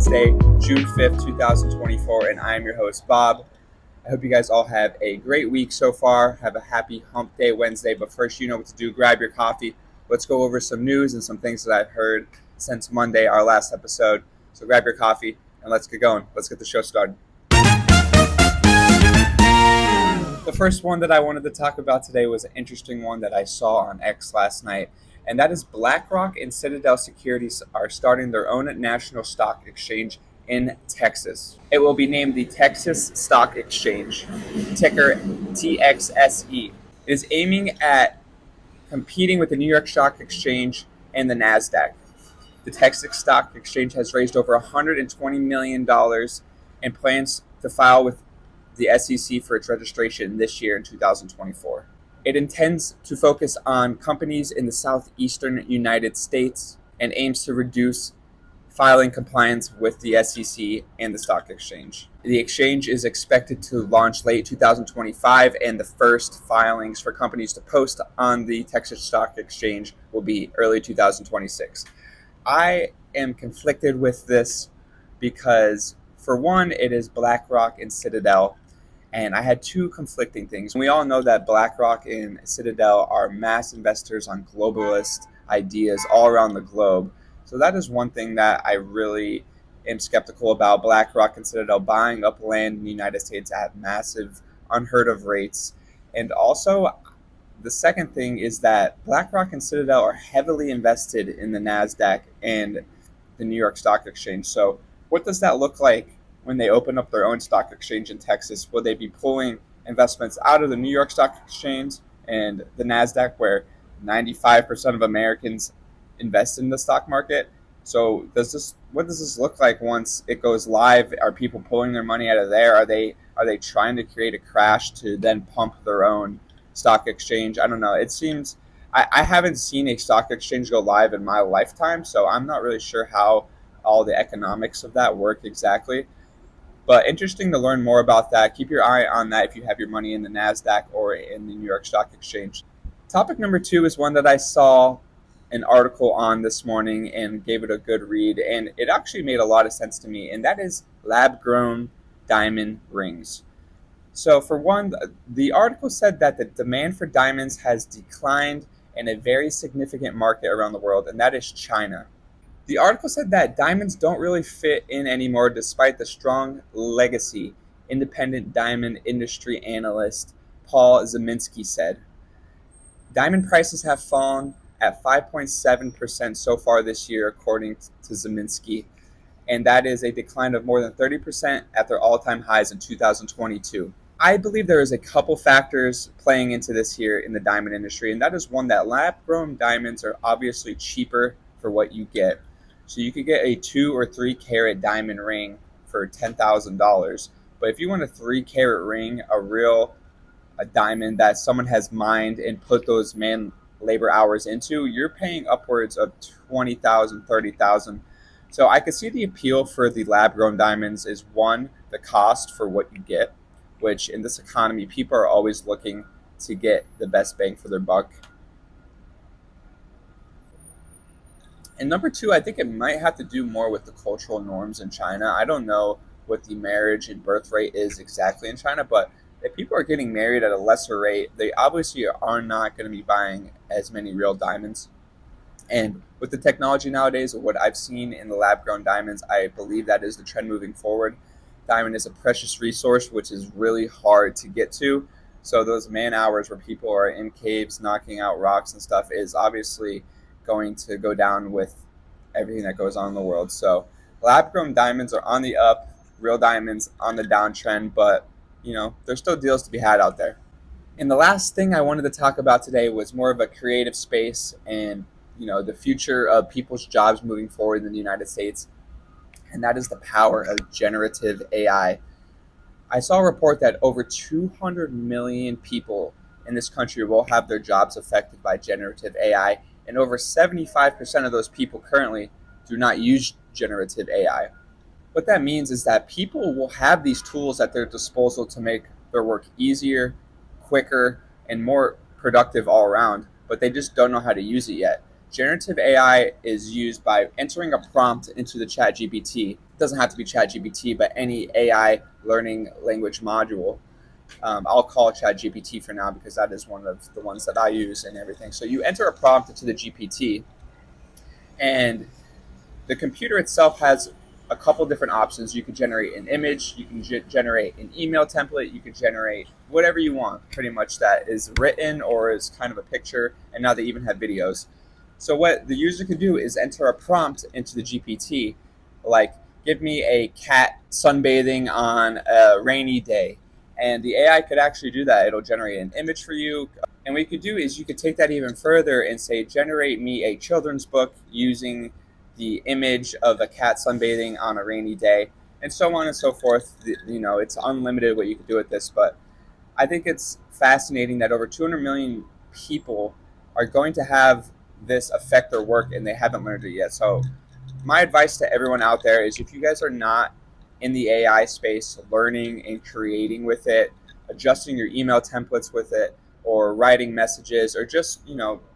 Wednesday, June 5th, 2024, and I am your host, Bob. I hope you guys all have a great week so far. Have a happy hump day Wednesday, but first, you know what to do. Grab your coffee. Let's go over some news and some things that I've heard since Monday, our last episode. So grab your coffee and let's get going. Let's get the show started. The first one that I wanted to talk about today was an interesting one that I saw on X last night, and that is Blackrock and Citadel Securities are starting their own national stock exchange in Texas. It will be named the Texas Stock Exchange, ticker TXSE. It is aiming at competing with the New York Stock Exchange and the NASDAQ. The Texas Stock Exchange has raised over $120 million and plans to file with the SEC for its registration this year in 2024. It intends to focus on companies in the southeastern United States and aims to reduce filing compliance with the SEC and the stock exchange. The exchange is expected to launch late 2025, and the first filings for companies to post on the Texas Stock Exchange will be early 2026. I am conflicted with this because, for one, it is Blackrock and Citadel, and I had two conflicting things. We all know that Blackrock and Citadel are mass investors on globalist ideas all around the globe. So that is one thing that I really am skeptical about. Blackrock and Citadel buying up land in the United States at massive, unheard of rates. And also, the second thing is that Blackrock and Citadel are heavily invested in the NASDAQ and the New York Stock Exchange. So what does that look like when they open up their own stock exchange in Texas? Will they be pulling investments out of the New York Stock Exchange and the NASDAQ, where 95% of Americans invest in the stock market? So what does this look like once it goes live? Are people pulling their money out of there? Are they trying to create a crash to then pump their own stock exchange? I don't know. It seems I haven't seen a stock exchange go live in my lifetime, so I'm not really sure how all the economics of that work exactly. But interesting to learn more about that. Keep your eye on that if you have your money in the NASDAQ or in the New York Stock Exchange. Topic number 2 is one that I saw an article on this morning and gave it a good read, and it actually made a lot of sense to me, and that is lab-grown diamond rings. So for one, the article said that the demand for diamonds has declined in a very significant market around the world, and that is China. The article said that diamonds don't really fit in anymore despite the strong legacy, independent diamond industry analyst Paul Zeminski said. Diamond prices have fallen at 5.7% so far this year, according to Zeminski, and that is a decline of more than 30% at their all-time highs in 2022. I believe there is a couple factors playing into this here in the diamond industry, and that is one, that lab-grown diamonds are obviously cheaper for what you get. So you could get a 2 or 3 carat diamond ring for $10,000. But if you want a 3 carat ring, a diamond that someone has mined and put those man labor hours into, you're paying upwards of $20,000, $30,000. So I could see the appeal for the lab grown diamonds is, one, the cost for what you get, which in this economy, people are always looking to get the best bang for their buck. And number 2, I think it might have to do more with the cultural norms in China. I don't know what the marriage and birth rate is exactly in China, but if people are getting married at a lesser rate, they obviously are not going to be buying as many real diamonds. And with the technology nowadays, what I've seen in the lab-grown diamonds, I believe that is the trend moving forward. Diamond is a precious resource, which is really hard to get to. So those man hours where people are in caves knocking out rocks and stuff is obviously going to go down with everything that goes on in the world. So lab-grown diamonds are on the up, real diamonds on the downtrend, but there's still deals to be had out there. And the last thing I wanted to talk about today was more of a creative space and the future of people's jobs moving forward in the United States, and that is the power of generative AI. I saw a report that over 200 million people in this country will have their jobs affected by generative AI, and over 75% of those people currently do not use generative AI. What that means is that people will have these tools at their disposal to make their work easier, quicker, and more productive all around, but they just don't know how to use it yet. Generative AI is used by entering a prompt into the ChatGPT. It doesn't have to be ChatGPT, but any AI learning language module. I'll call it ChatGPT for now because that is one of the ones that I use and everything. So you enter a prompt into the GPT, and the computer itself has a couple different options. You can generate an image, you can generate an email template, you can generate whatever you want, pretty much, that is written or is kind of a picture, and now they even have videos. So what the user can do is enter a prompt into the GPT, like, give me a cat sunbathing on a rainy day. And the AI could actually do that. It'll generate an image for you. And what you could do is you could take that even further and say, generate me a children's book using the image of a cat sunbathing on a rainy day, and so on and so forth. It's unlimited what you can do with this, but I think it's fascinating that over 200 million people are going to have this affect their work and they haven't learned it yet. So my advice to everyone out there is, if you guys are not in the AI space, learning and creating with it, adjusting your email templates with it, or writing messages, or just,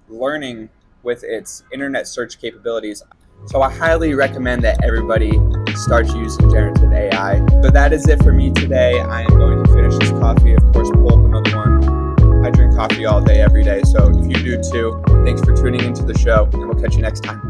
learning with its internet search capabilities, so I highly recommend that everybody starts using generative AI. So that is it for me today. I am going to finish this coffee, of course, pull up another one. I drink coffee all day, every day, so if you do too, thanks for tuning into the show, and we'll catch you next time.